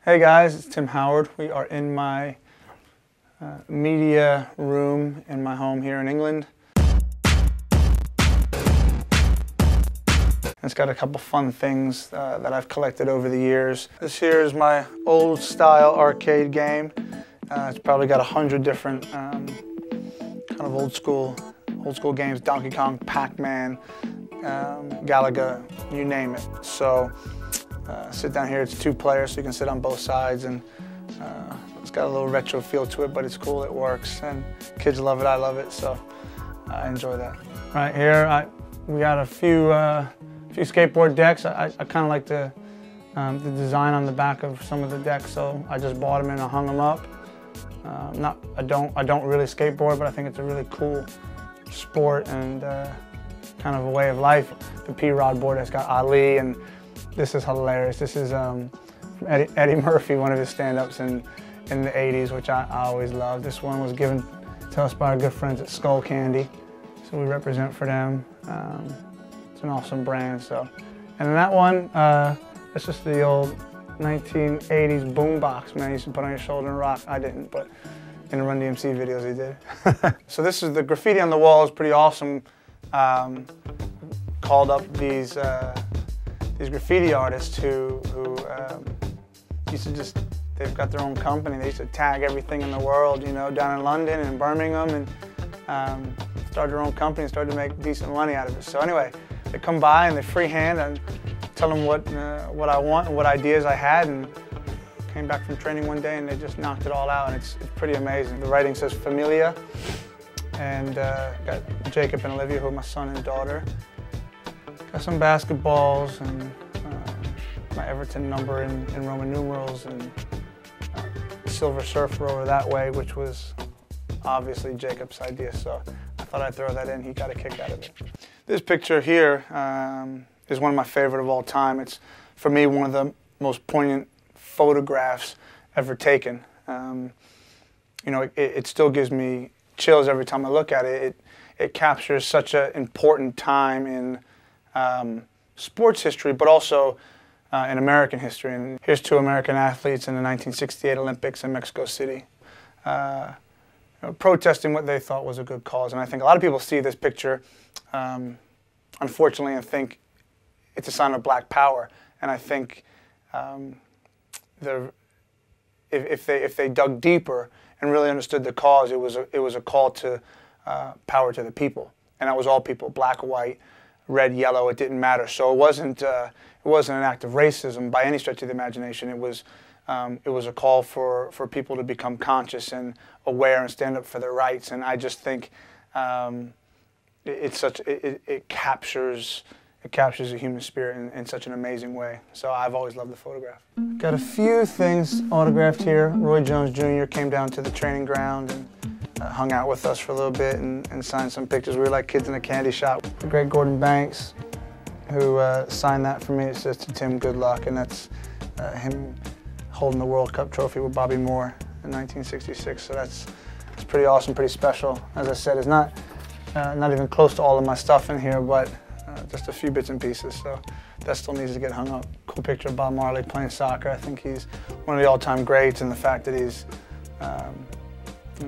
Hey guys, it's Tim Howard. We are in my media room in my home here in England. It's got a couple fun things that I've collected over the years. This here is my old style arcade game. It's probably got 100 different kind of old school games, Donkey Kong, Pac-Man, Galaga, you name it. So sit down here, it's 2 players, so you can sit on both sides, and it's got a little retro feel to it, but it's cool, it works, and kids love it, I love it, so I enjoy that. Right here, we got a few skateboard decks. I kind of like the design on the back of some of the decks, so I just bought them and I hung them up. I don't really skateboard, but I think it's a really cool sport and kind of a way of life. The P-Rod board that's got Ali, and this is hilarious. This is from Eddie Murphy, one of his stand-ups in the 80s, which I always loved. This one was given to us by our good friends at Skull Candy, so we represent for them. It's an awesome brand. So, and then that one, it's just the old 1980s boombox, man. You used to put on your shoulder and rock. I didn't, but in the Run DMC videos he did. So this is the graffiti on the wall. Is pretty awesome. Called up these graffiti artists who used to they've got their own company. They used to tag everything in the world, you know, down in London and Birmingham, and started their own company and started to make decent money out of it. So anyway, they come by and they freehand and tell them what I want and what ideas I had, and came back from training one day and they just knocked it all out, and it's pretty amazing. The writing says Familia, and got Jacob and Olivia, who are my son and daughter. Got some basketballs and my Everton number in Roman numerals, and Silver Surfer over that way, which was obviously Jacob's idea, so I thought I'd throw that in. He got a kick out of it. This picture here is one of my favorite of all time. It's, for me, one of the most poignant photographs ever taken. You know, it still gives me chills every time I look at it. It captures such an important time in sports history, but also in American history. And here's 2 American athletes in the 1968 Olympics in Mexico City, protesting what they thought was a good cause. And I think a lot of people see this picture, unfortunately, and think it's a sign of Black power. And I think if they dug deeper and really understood the cause, it was a call to power to the people, and that was all people, black, white, red, yellow. It didn't matter. So it wasn't an act of racism by any stretch of the imagination. It was a call for people to become conscious and aware and stand up for their rights. And I just think it captures the human spirit in such an amazing way. So I've always loved the photograph. Got a few things autographed here. Roy Jones Jr. came down to the training ground and hung out with us for a little bit and signed some pictures. We were like kids in a candy shop. The great Gordon Banks, who signed that for me. It says, "To Tim, good luck," and that's him holding the World Cup trophy with Bobby Moore in 1966. So that's pretty awesome, pretty special. As I said, it's not even close to all of my stuff in here, but just a few bits and pieces. So that still needs to get hung up. Cool picture of Bob Marley playing soccer. I think he's one of the all-time greats, and the fact that he's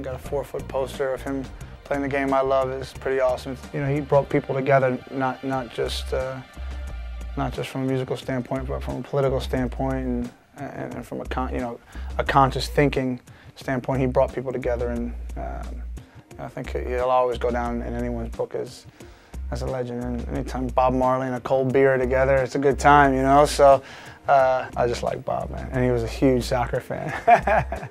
got a 4-foot poster of him playing the game I love is pretty awesome. You know, he brought people together, not just from a musical standpoint, but from a political standpoint and from a conscious thinking standpoint. He brought people together, and I think he'll always go down in anyone's book as a legend. And anytime Bob Marley and a cold beer are together, it's a good time, you know. So I just like Bob, man, and he was a huge soccer fan.